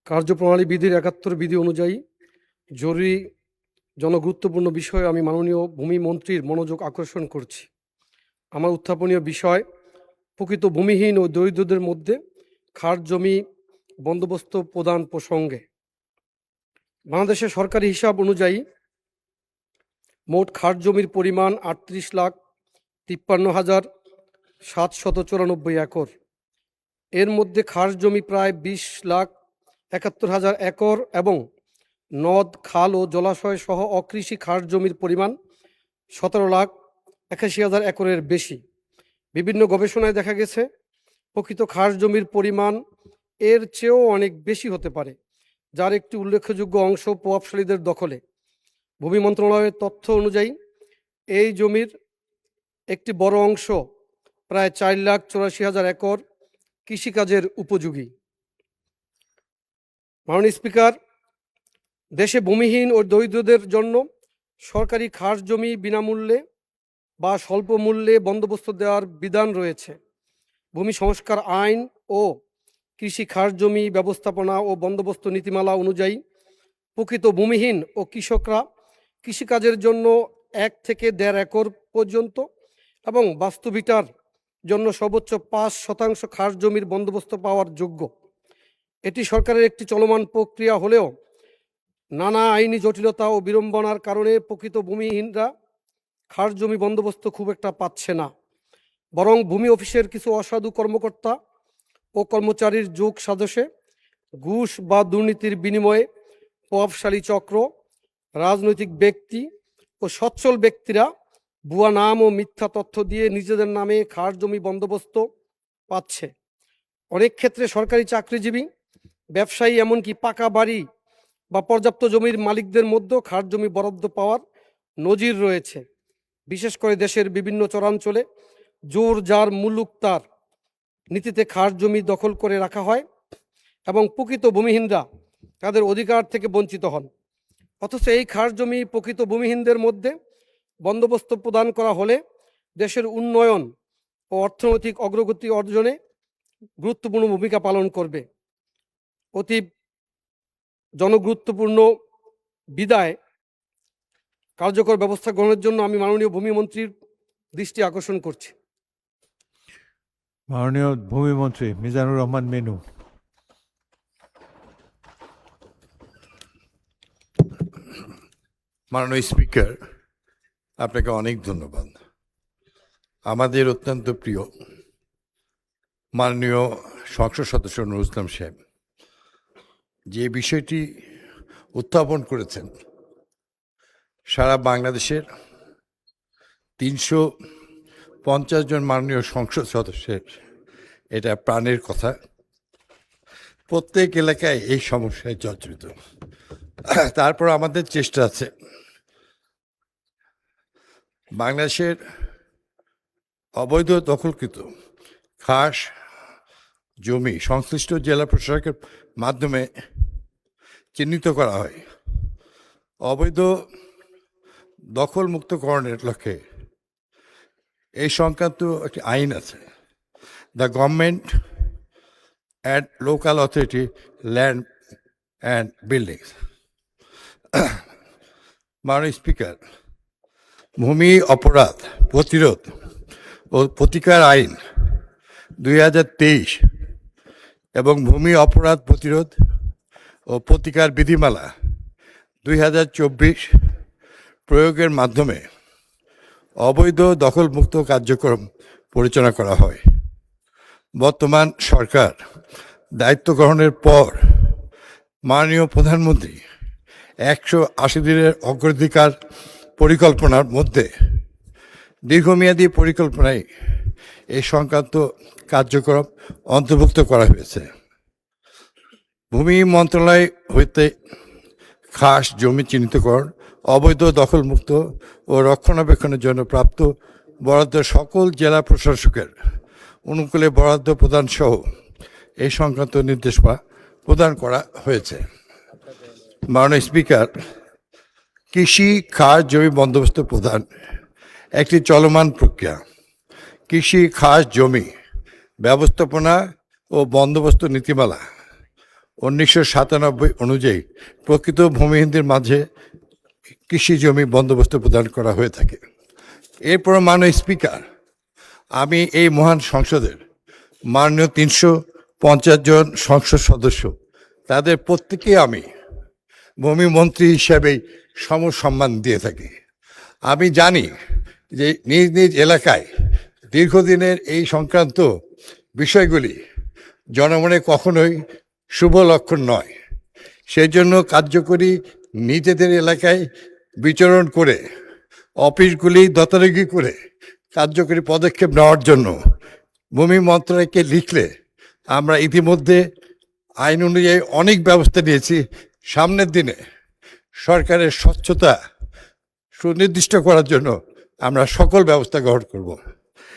কার্যপ্রণালী বিধির ৭১ বিধি অনুযায়ী জরুরি জনগুরুত্বপূর্ণ বিষয়ে আমি মাননীয় ভূমি মন্ত্রীর মনোযোগ আকর্ষণ করছি। আমার উত্থাপনীয় বিষয় প্রকৃত ভূমিহীন ও দরিদ্রদের মধ্যে খাস জমি বন্দোবস্ত প্রদান প্রসঙ্গে। বাংলাদেশের সরকারি হিসাব অনুযায়ী মোট খাস জমির পরিমাণ ৩৮,৫৩,৭৯৪ একর। এর মধ্যে খাস জমি প্রায় ২০,৭১,০০০ একর এবং নদ, খাল ও জলাশয় সহ অকৃষি খাস জমির পরিমাণ ১৭,৮১,০০০ একরের বেশি। বিভিন্ন গবেষণায় দেখা গেছে প্রকৃত খাস জমির পরিমাণ এর চেয়েও অনেক বেশি হতে পারে, যার একটি উল্লেখযোগ্য অংশ প্রভাবশালীদের দখলে। ভূমি মন্ত্রণালয়ের তথ্য অনুযায়ী এই জমির একটি বড় অংশ প্রায় ৪,৮৪,০০০ একর কৃষিকাজের উপযোগী। মাননীয় স্পিকার, দেশে ভূমিহীন ও দরিদ্রদের জন্য সরকারি খাস জমি বিনামূল্যে বা স্বল্প মূল্যে বন্দোবস্ত দেওয়ার বিধান রয়েছে। ভূমি সংস্কার আইন ও কৃষি খাস জমি ব্যবস্থাপনা ও বন্দোবস্ত নীতিমালা অনুযায়ী প্রকৃত ভূমিহীন ও কৃষকরা কৃষিকাজের জন্য ১ থেকে ১.৫ একর পর্যন্ত এবং বাস্তুভিটার জন্য সর্বোচ্চ ৫% খাস জমির বন্দোবস্ত পাওয়ার যোগ্য। এটি সরকারের একটি চলমান প্রক্রিয়া হলেও নানা আইনি জটিলতা ও বিড়ম্বনার কারণে প্রকৃত ভূমিহীনরা খাস জমি বন্দোবস্ত খুব একটা পাচ্ছে না, বরং ভূমি অফিসের কিছু অসাধু কর্মকর্তা ও কর্মচারীর যোগ সাজসে ঘুষ বা দুর্নীতির বিনিময়ে প্রভাবশালী চক্র, রাজনৈতিক ব্যক্তি ও সচ্ছল ব্যক্তিরা ভুয়া নাম ও মিথ্যা তথ্য দিয়ে নিজেদের নামে খাস জমি বন্দোবস্ত পাচ্ছে। অনেক ক্ষেত্রে সরকারি চাকরিজীবী, ব্যবসায়ী, এমনকি পাকা বাড়ি বা পর্যাপ্ত জমির মালিকদের মধ্যেও খাস জমি বরাদ্দ পাওয়ার নজির রয়েছে। বিশেষ করে দেশের বিভিন্ন চরাঞ্চলে জোর যার মুলুক তার নীতিতে খাস জমি দখল করে রাখা হয় এবং প্রকৃত ভূমিহীনরা তাদের অধিকার থেকে বঞ্চিত হন। অথচ এই খাস জমি প্রকৃত ভূমিহীনদের মধ্যে বন্দোবস্ত প্রদান করা হলে দেশের উন্নয়ন ও অর্থনৈতিক অগ্রগতি অর্জনে গুরুত্বপূর্ণ ভূমিকা পালন করবে। অতি জনগুরুত্বপূর্ণ বিদায় কার্যকর ব্যবস্থা গ্রহণের জন্য আমি মাননীয় ভূমিমন্ত্রীর দৃষ্টি আকর্ষণ করছি। মাননীয় ভূমিমন্ত্রী মিজানুর রহমান মেনু। মাননীয় স্পিকার, আপনাকে অনেক ধন্যবাদ। আমাদের অত্যন্ত প্রিয় মাননীয় সংসদ সদস্য নুরুল ইসলাম সাহেব যে বিষয়টি উত্থাপন করেছেন, সারা বাংলাদেশের ৩৫০ জন মাননীয় সংসদ সদস্যের এটা প্রাণের কথা। প্রত্যেক এলাকায় এই সমস্যায় জর্জরিত। তারপর আমাদের চেষ্টা আছে বাংলাদেশের অবৈধ দখলকৃত খাস জমি সংশ্লিষ্ট জেলা প্রশাসকের মাধ্যমে চিহ্নিত করা হয়। অবৈধ দখল মুক্তকরণের লক্ষ্যে এই সংক্রান্ত একটি আইন আছে, the government and local authority land and buildings. মাননীয় স্পিকার, ভূমি অপরাধ প্রতিরোধ ও প্রতিকার আইন ২০২৩ এবং ভূমি অপরাধ প্রতিরোধ ও প্রতিকার বিধিমালা ২০২৪ প্রয়োগের মাধ্যমে অবৈধ দখলমুক্ত কার্যক্রম পরিচালনা করা হয়। বর্তমান সরকার দায়িত্ব গ্রহণের পর মাননীয় প্রধানমন্ত্রী ১৮০ দিনের অগ্রাধিকার পরিকল্পনার মধ্যে দীর্ঘমেয়াদী পরিকল্পনায় এই সংক্রান্ত কার্যক্রম অন্তর্ভুক্ত করা হয়েছে। ভূমি মন্ত্রণালয় হইতে খাস জমি চিহ্নিতকরণ, অবৈধ দখলমুক্ত ও রক্ষণাবেক্ষণের জন্য প্রাপ্ত বরাদ্দ সকল জেলা প্রশাসকের অনুকূলে বরাদ্দ প্রদান সহ এই সংক্রান্ত নির্দেশনা প্রদান করা হয়েছে। মাননীয় স্পিকার, কৃষি খাস জমি বন্দোবস্ত প্রদান একটি চলমান প্রক্রিয়া। কৃষি খাস জমি ব্যবস্থাপনা ও বন্দোবস্ত নীতিমালা 1997 অনুযায়ী প্রকৃত ভূমিহীনদের মাঝে কৃষি জমি বন্দোবস্ত প্রদান করা হয়ে থাকে। এরপর মাননীয় স্পিকার, আমি এই মহান সংসদের মাননীয় 350 জন সংসদ সদস্য, তাদের প্রত্যেকে আমি ভূমিমন্ত্রী হিসাবেই সমসম্মান দিয়ে থাকি। আমি জানি যে নিজ নিজ এলাকায় দীর্ঘদিনের এই সংক্রান্ত বিষয়গুলি জনমনে কখনোই শুভ লক্ষণ নয়। সেই জন্য কার্যকরী নিজেদের এলাকায় বিচরণ করে অফিসগুলি তদারকি করে কার্যকরী পদক্ষেপ নেওয়ার জন্য ভূমি মন্ত্রণালয়কে লিখলে আমরা ইতিমধ্যে আইন অনুযায়ী অনেক ব্যবস্থা নিয়েছি। সামনের দিনে সরকারের স্বচ্ছতা সুনির্দিষ্ট করার জন্য আমরা সকল ব্যবস্থা গ্রহণ করব।